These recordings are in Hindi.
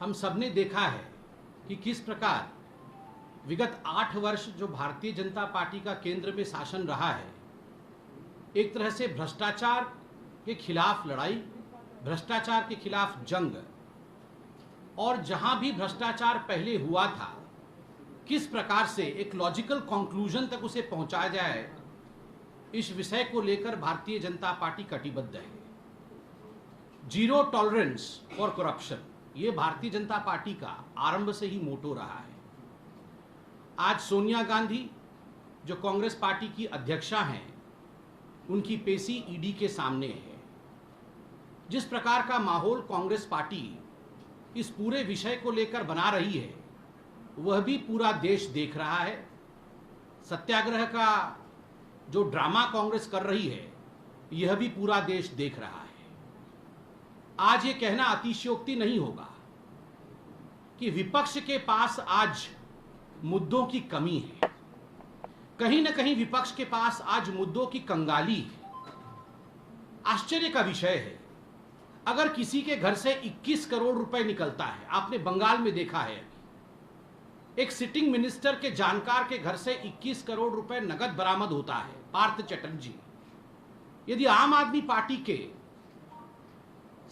हम सबने देखा है कि किस प्रकार विगत 8 वर्ष जो भारतीय जनता पार्टी का केंद्र में शासन रहा है, एक तरह से भ्रष्टाचार के खिलाफ लड़ाई, भ्रष्टाचार के खिलाफ जंग, और जहां भी भ्रष्टाचार पहले हुआ था किस प्रकार से एक लॉजिकल कंक्लूजन तक उसे पहुंचाया जाए, इस विषय को लेकर भारतीय जनता पार्टी कटिबद्ध है। जीरो टॉलरेंस फॉर करप्शन, ये भारतीय जनता पार्टी का आरंभ से ही मोटो रहा है। आज सोनिया गांधी जो कांग्रेस पार्टी की अध्यक्षा हैं, उनकी पेशी ईडी के सामने है। जिस प्रकार का माहौल कांग्रेस पार्टी इस पूरे विषय को लेकर बना रही है, वह भी पूरा देश देख रहा है। सत्याग्रह का जो ड्रामा कांग्रेस कर रही है, यह भी पूरा देश देख रहा है। आज ये कहना अतिशयोक्ति नहीं होगा कि विपक्ष के पास आज मुद्दों की कमी है। कहीं ना कहीं विपक्ष के पास आज मुद्दों की कंगाली है। आश्चर्य का विषय है, अगर किसी के घर से 21 करोड़ रुपए निकलता है, आपने बंगाल में देखा है, एक सिटिंग मिनिस्टर के जानकार के घर से 21 करोड़ रुपए नगद बरामद होता है, पार्थ चटर्जी। यदि आम आदमी पार्टी के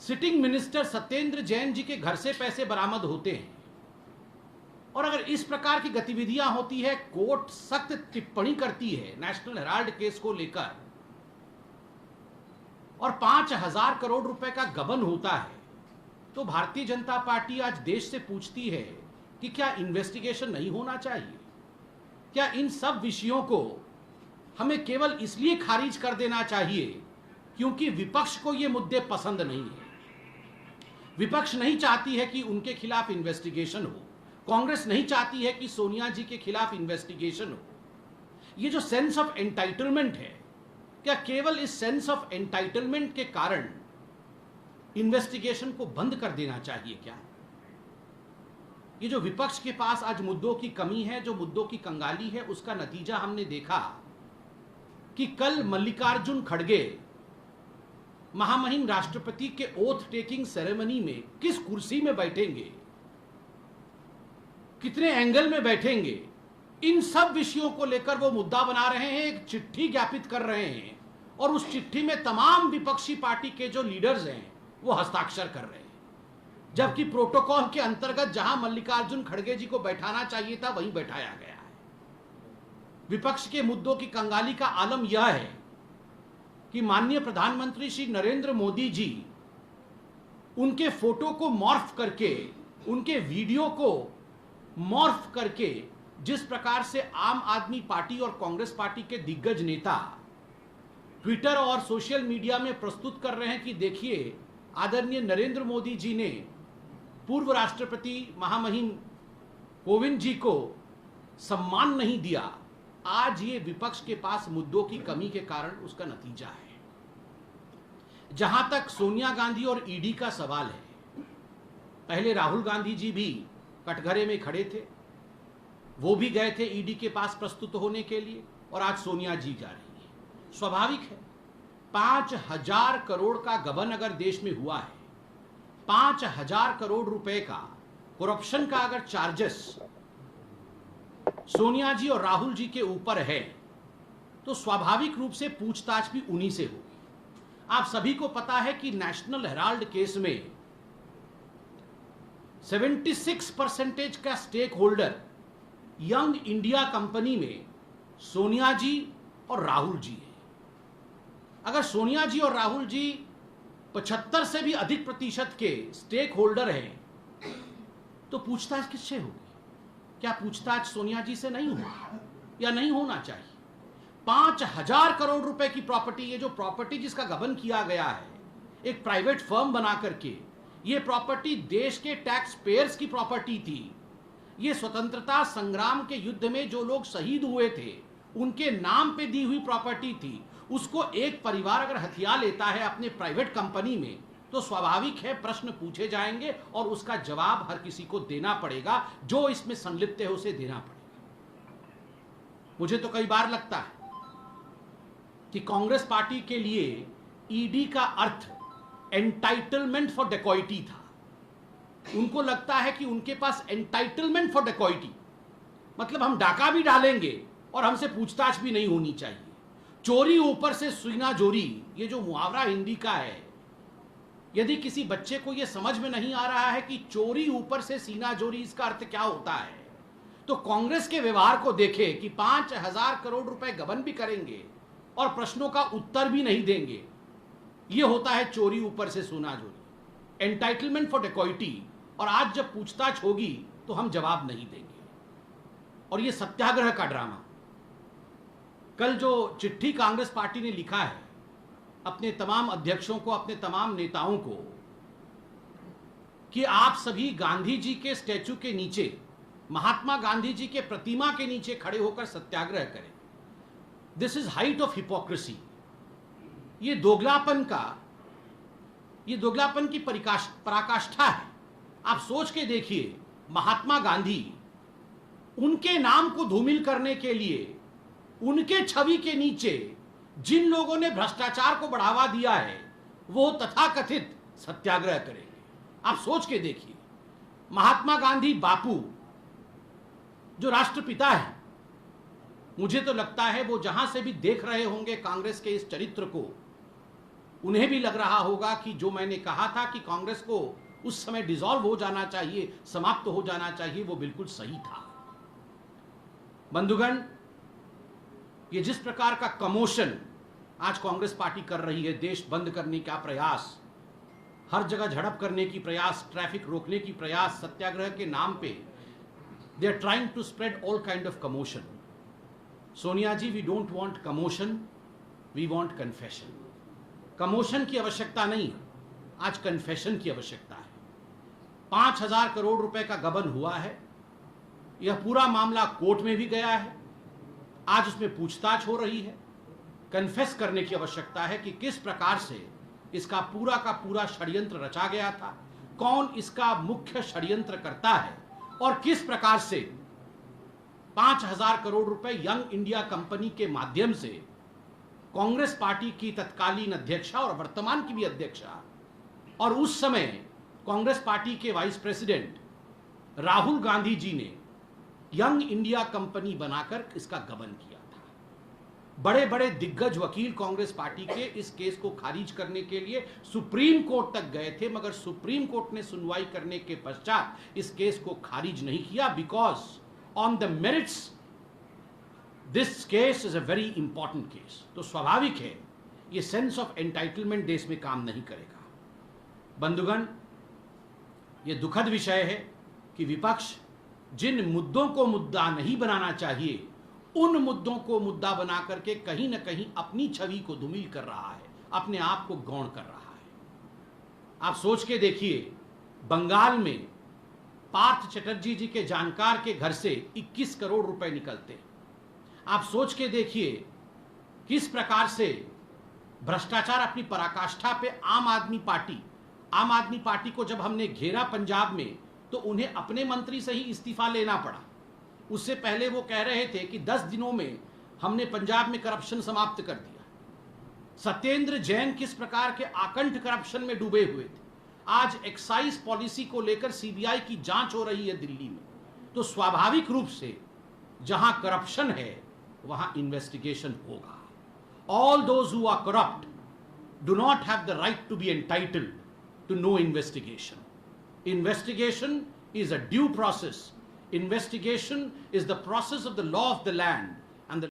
सिटिंग मिनिस्टर सत्येंद्र जैन जी के घर से पैसे बरामद होते हैं और अगर इस प्रकार की गतिविधियां होती है, कोर्ट सख्त टिप्पणी करती है नेशनल हेराल्ड केस को लेकर और 5,000 करोड़ रुपए का गबन होता है, तो भारतीय जनता पार्टी आज देश से पूछती है कि क्या इन्वेस्टिगेशन नहीं होना चाहिए? क्या इन सब विषयों को हमें केवल इसलिए खारिज कर देना चाहिए क्योंकि विपक्ष को ये मुद्दे पसंद नहीं है? विपक्ष नहीं चाहती है कि उनके खिलाफ इन्वेस्टिगेशन हो, कांग्रेस नहीं चाहती है कि सोनिया जी के खिलाफ इन्वेस्टिगेशन हो। ये जो सेंस ऑफ एंटाइटलमेंट है, क्या केवल इस सेंस ऑफ एंटाइटलमेंट के कारण इन्वेस्टिगेशन को बंद कर देना चाहिए क्या? ये जो विपक्ष के पास आज मुद्दों की कमी है, जो मुद्दों की कंगाली है, उसका नतीजा हमने देखा कि कल मल्लिकार्जुन खड़गे महामहिम राष्ट्रपति के ओथ टेकिंग सेरेमनी में किस कुर्सी में बैठेंगे, कितने एंगल में बैठेंगे, इन सब विषयों को लेकर वो मुद्दा बना रहे हैं, एक चिट्ठी ज्ञापित कर रहे हैं और उस चिट्ठी में तमाम विपक्षी पार्टी के जो लीडर्स हैं वो हस्ताक्षर कर रहे हैं। जबकि प्रोटोकॉल के अंतर्गत जहां मल्लिकार्जुन खड़गे जी को बैठाना चाहिए था, वहीं बैठाया गया है। विपक्ष के मुद्दों की कंगाली का आलम यह है कि माननीय प्रधानमंत्री श्री नरेंद्र मोदी जी उनके फोटो को मॉर्फ करके, उनके वीडियो को मॉर्फ करके जिस प्रकार से आम आदमी पार्टी और कांग्रेस पार्टी के दिग्गज नेता ट्विटर और सोशल मीडिया में प्रस्तुत कर रहे हैं कि देखिए, आदरणीय नरेंद्र मोदी जी ने पूर्व राष्ट्रपति महामहिम कोविंद जी को सम्मान नहीं दिया, आज ये विपक्ष के पास मुद्दों की कमी के कारण उसका नतीजा है। जहां तक सोनिया गांधी और ईडी का सवाल है, पहले राहुल गांधी जी भी कटघरे में खड़े थे, वो भी गए थे ईडी के पास प्रस्तुत होने के लिए, और आज सोनिया जी जा रही है। स्वाभाविक है, 5,000 करोड़ का गबन अगर देश में हुआ है, 5,000 करोड़ रुपए का करप्शन का अगर चार्जेस सोनिया जी और राहुल जी के ऊपर है, तो स्वाभाविक रूप से पूछताछ भी उन्हीं से होगी। आप सभी को पता है कि नेशनल हेराल्ड केस में 76% का stakeholder Young India company में सोनिया जी और राहुल जी हैं। अगर सोनिया जी और राहुल जी 75 से भी अधिक प्रतिशत के स्टेक होल्डर हैं, तो पूछताछ किससे होगी? क्या पूछताछ सोनिया जी से नहीं होगी या नहीं होना चाहिए? 5,000 करोड़ रुपए की प्रॉपर्टी, ये जो प्रॉपर्टी जिसका गबन किया गया है एक प्राइवेट फर्म बना करके, ये प्रॉपर्टी देश के टैक्स पेयर्स की प्रॉपर्टी थी। ये स्वतंत्रता संग्राम के युद्ध में जो लोग शहीद हुए थे उनके नाम पे दी हुई प्रॉपर्टी थी। उसको एक परिवार अगर हथिया लेता है अपने प्राइवेट कंपनी में, तो स्वाभाविक है प्रश्न पूछे जाएंगे और उसका जवाब हर किसी को देना पड़ेगा, जो इसमें संलिप्त है उसे देना पड़ेगा। मुझे तो कई बार लगता है कि कांग्रेस पार्टी के लिए ईडी का अर्थ एंटाइटलमेंट फॉर डेकॉइटी था। उनको लगता है कि उनके पास एंटाइटलमेंट फॉर डेकॉइटी, मतलब हम डाका भी डालेंगे और हमसे पूछताछ भी नहीं होनी चाहिए। चोरी ऊपर से सीना जोरी, ये जो मुहावरा हिंदी का है, यदि किसी बच्चे को यह समझ में नहीं आ रहा है कि चोरी ऊपर से सीना जोरी इसका अर्थ क्या होता है, तो कांग्रेस के व्यवहार को देखे कि 5,000 करोड़ रुपए गबन भी करेंगे और प्रश्नों का उत्तर भी नहीं देंगे। यह होता है चोरी ऊपर से सीना जोरी, एंटाइटलमेंट फॉर डेकॉइटी। और आज जब पूछताछ होगी तो हम जवाब नहीं देंगे। और यह सत्याग्रह का ड्रामा, कल जो चिट्ठी कांग्रेस पार्टी ने लिखा है अपने तमाम अध्यक्षों को, अपने तमाम नेताओं को, कि आप सभी गांधी जी के स्टैचू के नीचे, महात्मा गांधी जी के प्रतिमा के नीचे खड़े होकर सत्याग्रह करें, this is height of hypocrisy. ये दोगलापन की पराकाष्ठा है। आप सोच के देखिए, महात्मा गांधी, उनके नाम को धूमिल करने के लिए उनके छवि के नीचे जिन लोगों ने भ्रष्टाचार को बढ़ावा दिया है वो तथाकथित सत्याग्रह करेंगे। आप सोच के देखिए, महात्मा गांधी बापू जो राष्ट्रपिता है, मुझे तो लगता है वो जहां से भी देख रहे होंगे कांग्रेस के इस चरित्र को, उन्हें भी लग रहा होगा कि जो मैंने कहा था कि कांग्रेस को उस समय डिसॉल्व हो जाना चाहिए, समाप्त हो जाना चाहिए, वो बिल्कुल सही था। बंधुगण, ये जिस प्रकार का कमोशन आज कांग्रेस पार्टी कर रही है, देश बंद करने का प्रयास, हर जगह झड़प करने की प्रयास, ट्रैफिक रोकने की प्रयास, सत्याग्रह के नाम पे they are trying to spread all kind of commotion. Sonia ji, we don't want commotion, we want confession. Commotion की आवश्यकता नहीं, आज कन्फेशन की आवश्यकता है। 5,000 करोड़ रुपए का गबन हुआ है, यह पूरा मामला कोर्ट में भी गया है, आज उसमें पूछताछ हो रही है। कन्फेस करने की आवश्यकता है कि किस प्रकार से इसका पूरा का पूरा षड्यंत्र रचा गया था, कौन इसका मुख्य षड्यंत्र करता है और किस प्रकार से 5,000 करोड़ रुपए यंग इंडिया कंपनी के माध्यम से कांग्रेस पार्टी की तत्कालीन अध्यक्षा और वर्तमान की भी अध्यक्षा और उस समय कांग्रेस पार्टी के वाइस प्रेसिडेंट राहुल गांधी जी ने यंग इंडिया कंपनी बनाकर इसका गबन किया था। बड़े बड़े दिग्गज वकील कांग्रेस पार्टी के इस केस को खारिज करने के लिए सुप्रीम कोर्ट तक गए थे, मगर सुप्रीम कोर्ट ने सुनवाई करने के पश्चात इस केस को खारिज नहीं किया, because on the merits this case is a very important case. तो स्वाभाविक है ये सेंस ऑफ एंटाइटलमेंट देश में काम नहीं करेगा। बंधुगण, ये दुखद विषय है कि विपक्ष जिन मुद्दों को मुद्दा नहीं बनाना चाहिए, उन मुद्दों को मुद्दा बना करके कहीं ना कहीं अपनी छवि को धूमिल कर रहा है, अपने आप को गौण कर रहा है। आप सोच के देखिए, बंगाल में पार्थ चटर्जी जी के जानकार के घर से 21 करोड़ रुपए निकलते। आप सोच के देखिए किस प्रकार से भ्रष्टाचार अपनी पराकाष्ठा पे आम आदमी पार्टी को जब हमने घेरा पंजाब में, तो उन्हें अपने मंत्री से ही इस्तीफा लेना पड़ा। उससे पहले वो कह रहे थे कि 10 दिनों में हमने पंजाब में करप्शन समाप्त कर दिया। सत्येंद्र जैन किस प्रकार के आकंठ करप्शन में डूबे हुए थे। आज एक्साइज पॉलिसी को लेकर सीबीआई की जांच हो रही है दिल्ली में। तो स्वाभाविक रूप से जहां करप्शन है वहां इन्वेस्टिगेशन होगा। All those who are corrupt do not have the right to be entitled to no investigation. Investigation is a due process. Investigation is the process of the law of the land.